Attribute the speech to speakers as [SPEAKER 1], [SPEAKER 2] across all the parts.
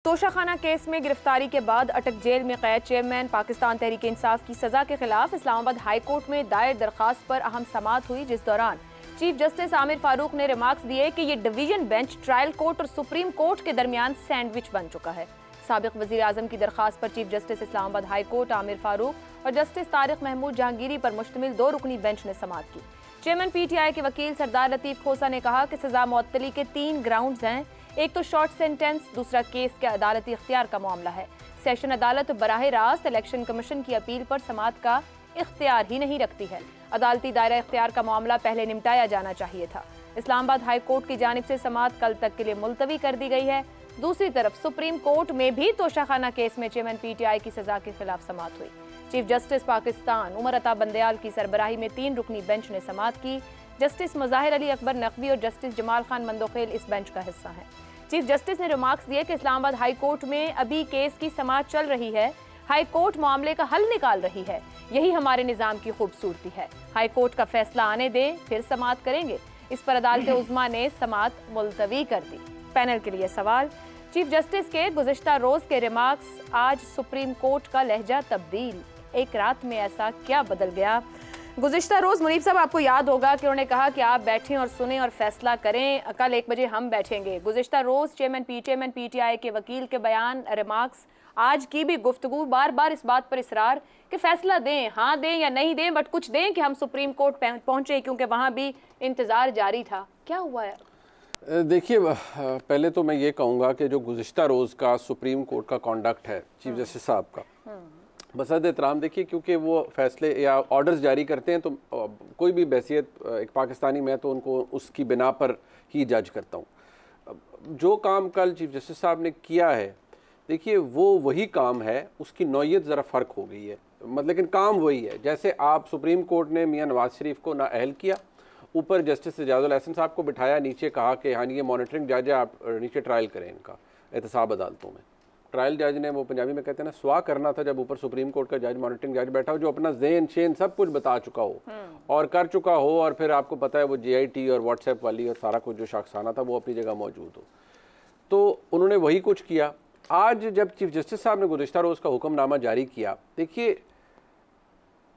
[SPEAKER 1] Toshakhana case में गिरफ्तारी के बाद अटक जेल में कैद चेयरमैन पाकिस्तान तहरीक इंसाफ की सजा के खिलाफ इस्लामाबाद हाई कोर्ट में दायर दरखास्त पर अहम समाअत हुई, जिस दौरान चीफ जस्टिस आमिर फारूक ने रिमार्क्स दिए कि ये डिवीजन बेंच ट्रायल कोर्ट और सुप्रीम कोर्ट के दरमियान सैंडविच बन चुका है। साबिक वजीर आजम की दरखास्त पर chief justice Islamabad high court Aamir Farooq और जस्टिस तारिक महमूद जहांगीरी पर मुश्तमिल 2 रुकनी बेंच ने समाअत की। चेयरमैन PTI के वकील सरदार लतीफ खोसा ने कहा कि सजा मुअत्तली के 3 ग्राउंड्स हैं। एक तो शॉर्ट सेंटेंस, दूसरा केस के अदालती इख्तियार का मामला है। सेशन अदालत बराह रास्त इलेक्शन कमीशन की अपील पर समाअत का इख्तियार ही नहीं रखती है। अदालती दायरा इख्तियार का मामला पहले निपटाया जाना चाहिए था। इस्लामाबाद हाई कोर्ट की जानिब से समाअत कल तक के लिए मुलतवी कर दी गई है। दूसरी तरफ सुप्रीम कोर्ट में भी तोशाखाना केस में चेयरमैन PTI की सजा के खिलाफ समाअत हुई। चीफ जस्टिस पाकिस्तान उमर अता बंदयाल की सरबराही में 3 रुकनी बेंच ने समाअत की। जस्टिस मुज़ाहिर अली अकबर नकवी और जस्टिस जमाल खान मंदोखेल इस बेंच का हिस्सा हैं। चीफ जस्टिस ने रिमार्क्स दिए कि इस्लामाबाद हाई कोर्ट में अभी केस की समाअत चल रही है। हाई कोर्ट मामले का हल निकाल रही है। यही हमारे निज़ाम की खूबसूरती है। हाई कोर्ट का फैसला आने दें, फिर समाअत करेंगे। इस पर अदालत उज़्मा ने समाअत मुलतवी कर दी। पैनल के लिए सवाल, चीफ जस्टिस के गुज़िश्ता रोज के रिमार्क्स, आज सुप्रीम कोर्ट का लहजा तब्दील, एक रात में ऐसा क्या बदल गया? गुज़िश्ता रोज़ मुनीब साहब, आपको याद होगा कि उन्होंने कहा कि आप बैठें और सुने और फैसला करें, कल 1 बजे हम बैठेंगे। गुज़िश्ता रोज़ चेयरमैन PTI के वकील के बयान, रिमार्क्स, आज की भी गुफ्तगू, बार बार इस बात पर इसरार कि फैसला दें, हाँ दें या नहीं दें, बट कुछ दें कि हम सुप्रीम कोर्ट पहुँचे, क्योंकि वहाँ भी इंतज़ार जारी था। क्या हुआ है?
[SPEAKER 2] देखिए, पहले तो मैं ये कहूँगा कि जो गुज़िश्ता रोज़ का सुप्रीम कोर्ट का कॉन्डक्ट है चीफ जस्टिस साहब का, बसद एहतराम, देखिए, क्योंकि वो फैसले या ऑर्डर्स जारी करते हैं तो कोई भी बहसियत एक पाकिस्तानी में तो उनको उसकी बिना पर ही जज करता हूँ। जो काम कल चीफ जस्टिस साहब ने किया है, देखिए, वो वही काम है, उसकी नौयत ज़रा फ़र्क हो गई है, मतलब, लेकिन काम वही है। जैसे आप सुप्रीम कोर्ट ने मियां नवाज शरीफ को नाअहल किया, ऊपर जस्टिस एजाजुल एहसन साहब को बिठाया, नीचे कहा कि हाँ ये मॉनिटरिंग जज है, आप नीचे ट्रायल करें इनका एहतसाब अदालतों में। ट्रायल जज ने, वो पंजाबी में कहते हैं ना, सुहा करना था जब ऊपर सुप्रीम कोर्ट का जज, मॉनिटरिंग जज बैठा हो, जो अपना ज़ेन शेन सब कुछ बता चुका हो और कर चुका हो, और फिर आपको पता है वो JIT और व्हाट्सएप वाली और सारा कुछ जो शख्साना था वो अपनी जगह मौजूद हो। तो उन्होंने वही कुछ किया। आज जब चीफ जस्टिस साहब ने गुज़िश्ता रोज़ का हुक्मनामा जारी किया, देखिए,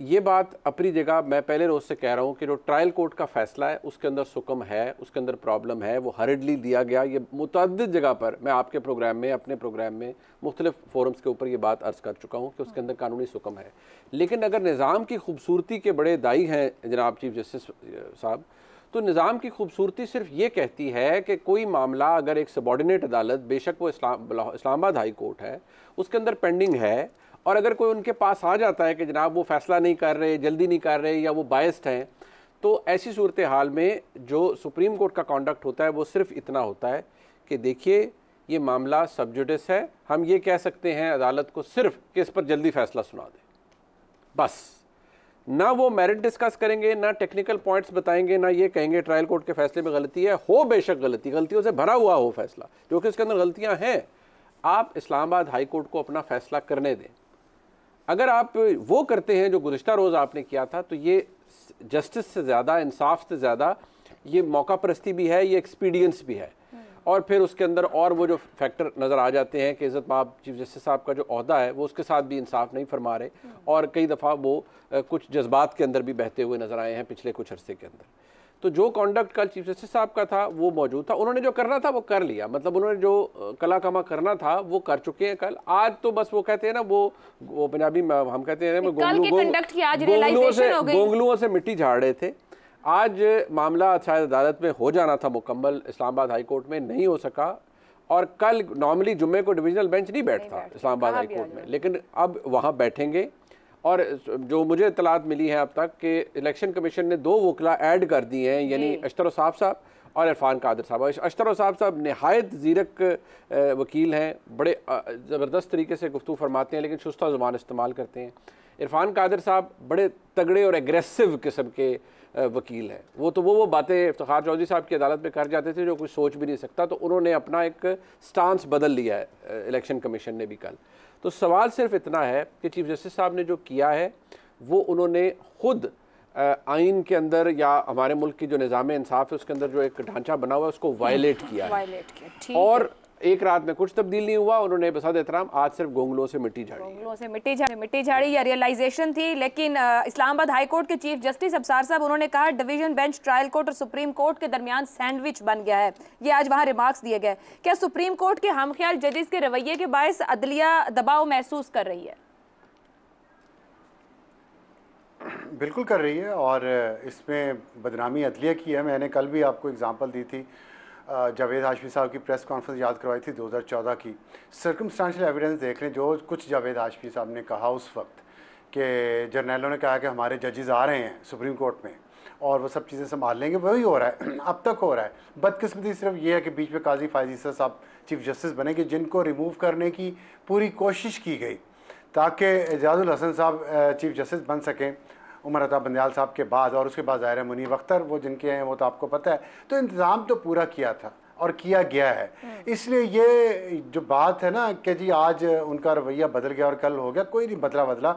[SPEAKER 2] ये बात अपनी जगह, मैं पहले रोज़ से कह रहा हूँ कि जो ट्रायल कोर्ट का फ़ैसला है उसके अंदर सुकम है, उसके अंदर प्रॉब्लम है, वो हर्डली दिया गया। ये मुतअद्दिद जगह पर मैं आपके प्रोग्राम में, अपने प्रोग्राम में, मुख्तलिफ फोरम्स के ऊपर ये बात अर्ज़ कर चुका हूँ कि उसके अंदर कानूनी सुकम है। लेकिन अगर निज़ाम की खूबसूरती के बड़े दाई हैं जनाब चीफ जस्टिस साहब, तो निज़ाम की खूबसूरती सिर्फ ये कहती है कि कोई मामला अगर एक सबॉर्डिनेट अदालत, बेशक वो इस्लामाबाद हाई कोर्ट है, उसके अंदर पेंडिंग है, और अगर कोई उनके पास आ जाता है कि जनाब वो फैसला नहीं कर रहे, जल्दी नहीं कर रहे, या वो बायस्ड हैं, तो ऐसी सूरत हाल में जो सुप्रीम कोर्ट का कॉन्डक्ट होता है वो सिर्फ इतना होता है कि देखिए, ये मामला सब जुडिस है, हम ये कह सकते हैं अदालत को सिर्फ कि इस पर जल्दी फैसला सुना दें, बस। ना वो मेरिट डिस्कस करेंगे, ना टेक्निकल पॉइंट्स बताएंगे, ना ये कहेंगे ट्रायल कोर्ट के फैसले में गलती है, हो बेशक गलतियों से भरा हुआ हो फैसला, जो कि उसके अंदर गलतियां हैं, आप इस्लामाबाद हाई कोर्ट को अपना फैसला करने दें। अगर आप वो करते हैं जो गुज़िश्ता रोज़ आपने किया था, तो ये जस्टिस से ज़्यादा, इंसाफ से ज़्यादा, ये मौका परस्ती भी है, ये एक्सपीडियंस भी है। और फिर उसके अंदर और वो जो फैक्टर नज़र आ जाते हैं कि इज़्ज़त माब चीफ जस्टिस साहब का जो ओहदा है वो उसके साथ भी इंसाफ नहीं फरमा रहे, और कई दफ़ा वो कुछ जज्बात के अंदर भी बहते हुए नज़र आए हैं पिछले कुछ अरसे के अंदर। तो जो कॉन्डक्ट कल चीफ जस्टिस साहब का था वो मौजूद था, उन्होंने जो करना था वो कर लिया, मतलब उन्होंने जो कला कमा करना था वो कर चुके हैं कल। आज तो बस वो कहते हैं ना, वो पंजाबी में हम कहते हैं गोंगलुओं से मिट्टी झाड़ रहे थे। आज मामला शायद अदालत में हो जाना था मुकम्मल, इस्लामाबाद हाई कोर्ट में नहीं हो सका, और कल नॉर्मली जुम्मे को डिविजनल बेंच नहीं बैठता इस्लामाबाद हाई कोर्ट में, लेकिन अब वहाँ बैठेंगे। और जो मुझे इतलात मिली है अब तक कि इलेक्शन कमीशन ने 2 वकला ऐड कर दिए हैं, यानी अशतर साहब साहब और इरफान कादिर साहब। अशतर साहब नहायत ज़ीरक वकील हैं, बड़े ज़बरदस्त तरीके से गुफ्तगू फरमाते हैं, लेकिन शुस्ता ज़ुबान इस्तेमाल करते हैं। इरफान कादिर साहब बड़े तगड़े और एग्रेसिव किस्म के वकील हैं। वो बातें इफ्तिखार चौधरी साहब की अदालत में कर जाते थे जो कुछ सोच भी नहीं सकता, तो उन्होंने अपना एक स्टांस बदल लिया है इलेक्शन कमीशन ने भी कल। तो सवाल सिर्फ इतना है कि चीफ जस्टिस साहब ने जो किया है वो उन्होंने खुद आइन के अंदर या हमारे मुल्क की जो निज़ाम इंसाफ है उसके अंदर जो एक ढांचा बना हुआ है उसको वायलेट किया है। और एक रात में कुछ तब्दील नहीं हुआ, उन्होंने बसात एहतराम आज सिर्फ गोंगलों से मिट्टी
[SPEAKER 1] झाड़ी या रियलाइजेशन थी। लेकिन इस्लामाबाद हाई कोर्ट के चीफ जस्टिस अबसार साहब, उन्होंने कहा डिवीजन बेंच ट्रायल कोर्ट और सुप्रीम कोर्ट के दरमियान सैंडविच बन गया है। ये आज वहां रिमार्क्स दिए गए। क्या सुप्रीम कोर्ट के हमख्याल जजेस के रवैये के बायस अदलिया दबाव महसूस कर रही है?
[SPEAKER 3] बिल्कुल कर रही है, और इसमें बदनामी अदलिया की है। मैंने कल भी आपको एग्जांपल दी थी, जावेद हाशमी साहब की प्रेस कॉन्फ्रेंस याद करवाई थी 2014 की। सर्कमस्टांशियल एविडेंस देख लें, जो कुछ जावेद हाशमी साहब ने कहा उस वक्त कि जर्नैलों ने कहा कि हमारे जजेस आ रहे हैं सुप्रीम कोर्ट में और वो सब चीज़ें संभाल लेंगे, वही हो रहा है। अब तक हो रहा है। बदकिस्मती सिर्फ ये है कि बीच में काजी फ़ायज़ ईसा साहब चीफ जस्टिस बने कि जिनको रिमूव करने की पूरी कोशिश की गई ताकि एजाजुल हसन साहब चीफ जस्टिस बन सकें उमर अता बंदयाल साहब के बाद, और उसके बाद ज़ाहिर है मुनीब अख्तर वो जिनके हैं वो तो आपको पता है। तो इंतज़ाम तो पूरा किया था और किया गया है। इसलिए ये जो बात है ना कि जी आज उनका रवैया बदल गया और कल हो गया, कोई नहीं बदला।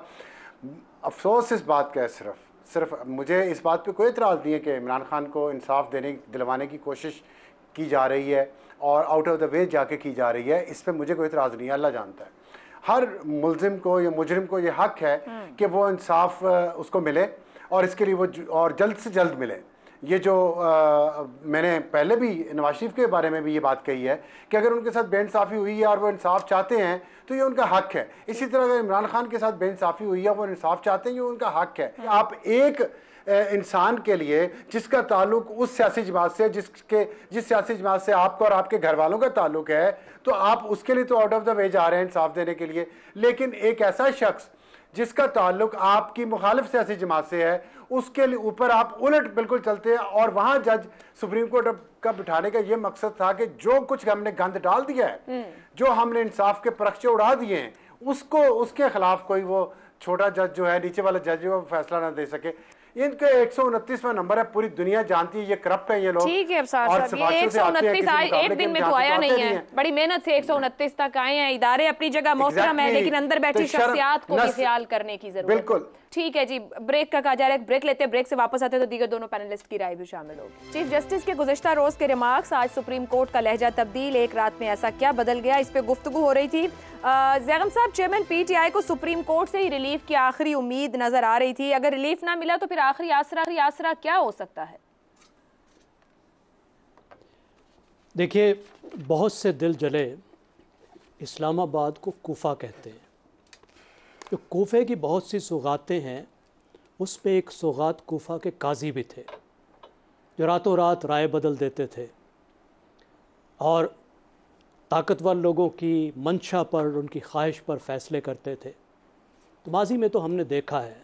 [SPEAKER 3] अफसोस इस बात का है, सिर्फ मुझे इस बात पे कोई एतराज़ नहीं है कि इमरान खान को इंसाफ दिलवाने की कोशिश की जा रही है और आउट ऑफ द वे जाके की जा रही है। इस पर मुझे कोई एतराज़ नहीं है, अल्लाह जानता है। हर मुलजिम को या मुजरिम को ये हक है कि वो इंसाफ उसको मिले और इसके लिए वो और जल्द से जल्द मिले। ये जो मैंने पहले भी नवाज शरीफ के बारे में भी ये बात कही है कि अगर उनके साथ बेइंसाफ़ी हुई है और वो इंसाफ चाहते हैं तो ये उनका हक है। इसी तरह अगर इमरान खान के साथ बेइंसाफ़ी हुई है, वो इंसाफ चाहते हैं, ये उनका हक है। आप एक इंसान के लिए जिसका ताल्लुक उस सियासी जमात से जिस सियासी जमात से आपको और आपके घर वालों का ताल्लुक है, तो आप उसके लिए तो आउट ऑफ द वे जा रहे हैं इंसाफ देने के लिए। लेकिन एक ऐसा शख्स जिसका ताल्लुक आपकी मुखालिफ सियासी जमात से है, उसके लिए ऊपर आप उलट बिल्कुल चलते हैं। और वहां जज सुप्रीम कोर्ट का बिठाने का ये मकसद था कि जो कुछ हमने गंद डाल दिया है, जो हमने इंसाफ के परखचे उड़ा दिए हैं, उसके खिलाफ कोई वो छोटा जज जो है, नीचे वाला जज जो फैसला ना दे सके। इनका 129वां नंबर है, पूरी दुनिया जानती है ये करप्ट है ये लोग।
[SPEAKER 1] ठीक है अफसार साहब, ये 129 एक दिन में तो आया नहीं है, बड़ी मेहनत से 129 तक आए हैं। इदारे अपनी जगह मोहतरम है, लेकिन अंदर बैठी शख्सियात को भी ख्याल करने की जरूरत है।
[SPEAKER 3] बिल्कुल
[SPEAKER 1] ठीक है जी, ब्रेक का कहा जा रहा है, ब्रेक लेते हैं, ब्रेक से वापस आते हैं तो दीगर दोनों पैनलिस्ट की राय भी शामिल होगी। चीफ जस्टिस के गुज़िश्ता रोज के रिमार्क्स, आज सुप्रीम कोर्ट का लहजा तब्दील, एक रात में ऐसा क्या बदल गया, इस पे गुफ्तगू हो रही थी। ज़ैगम साहब, चेयरमैन पीटीआई को सुप्रीम कोर्ट से ही रिलीफ की आखिरी उम्मीद नजर आ रही थी। अगर रिलीफ ना मिला तो फिर आखिरी आसरा क्या हो सकता है?
[SPEAKER 4] देखिए, बहुत से दिल जले इस्लामाबाद को कूफा कहते हैं। जो कूफे की बहुत सी सौगातें हैं, उस पे एक सौगात कूफा के काजी भी थे जो रातों रात राय बदल देते थे और ताकतवर लोगों की मंशा पर, उनकी ख्वाहिश पर फैसले करते थे। तो माजी में तो हमने देखा है,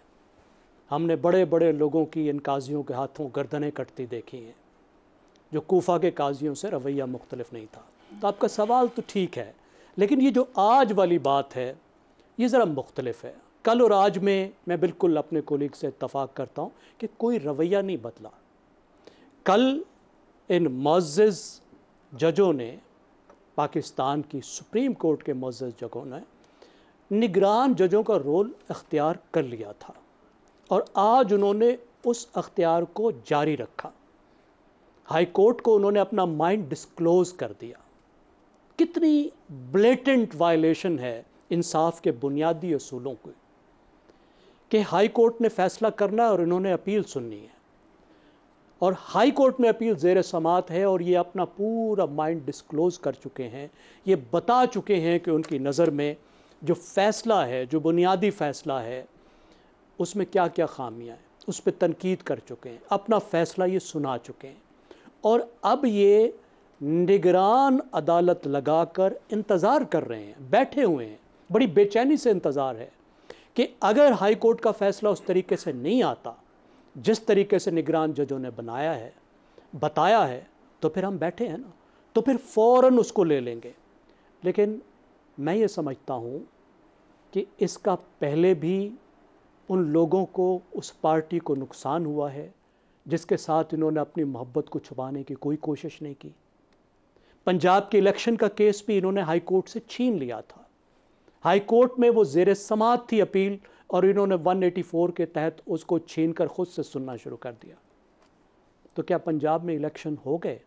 [SPEAKER 4] हमने बड़े बड़े लोगों की इन काजियों के हाथों गर्दनें कटती देखी हैं, जो कूफा के काजियों से रवैया मुख्तलिफ नहीं था। तो आपका सवाल तो ठीक है, लेकिन ये जो आज वाली बात है ये ज़रा मुख्तलिफ है। कल और आज में मैं बिल्कुल अपने कोलीग से इत्तफाक करता हूँ कि कोई रवैया नहीं बदला। कल इन मुअज़्ज़िज़ जजों ने, पाकिस्तान की सुप्रीम कोर्ट के मुअज़्ज़िज़ जजों ने निगरान जजों का रोल अख्तियार कर लिया था और आज उन्होंने उस अख्तियार को जारी रखा। हाई कोर्ट को उन्होंने अपना माइंड डिस्क्लोज़ कर दिया। कितनी ब्लेटेंट वायलेशन है इंसाफ के बुनियादी असूलों को कि हाई कोर्ट ने फ़ैसला करना है और इन्होंने अपील सुननी है, और हाई कोर्ट में अपील ज़ेर समात है और ये अपना पूरा माइंड डिस्क्लोज़ कर चुके हैं। ये बता चुके हैं कि उनकी नज़र में जो फ़ैसला है, जो बुनियादी फ़ैसला है, उसमें क्या क्या खामियां हैं, उस पर तनकीद कर चुके हैं, अपना फ़ैसला ये सुना चुके हैं। और अब ये निगरान अदालत लगाकर इंतज़ार कर रहे हैं, बैठे हुए हैं, बड़ी बेचैनी से इंतज़ार है कि अगर हाई कोर्ट का फ़ैसला उस तरीके से नहीं आता जिस तरीके से निगरान जजों ने बनाया है, बताया है, तो फिर हम बैठे हैं ना, तो फिर फ़ौरन उसको ले लेंगे। लेकिन मैं ये समझता हूँ कि इसका पहले भी उन लोगों को, उस पार्टी को नुकसान हुआ है जिसके साथ इन्होंने अपनी मोहब्बत को छुपाने की कोई कोशिश नहीं की। पंजाब के इलेक्शन का केस भी इन्होंने हाई कोर्ट से छीन लिया था। हाई कोर्ट में वो ज़ेर समात थी अपील और इन्होंने 184 के तहत उसको छीन कर ख़ुद से सुनना शुरू कर दिया। तो क्या पंजाब में इलेक्शन हो गए?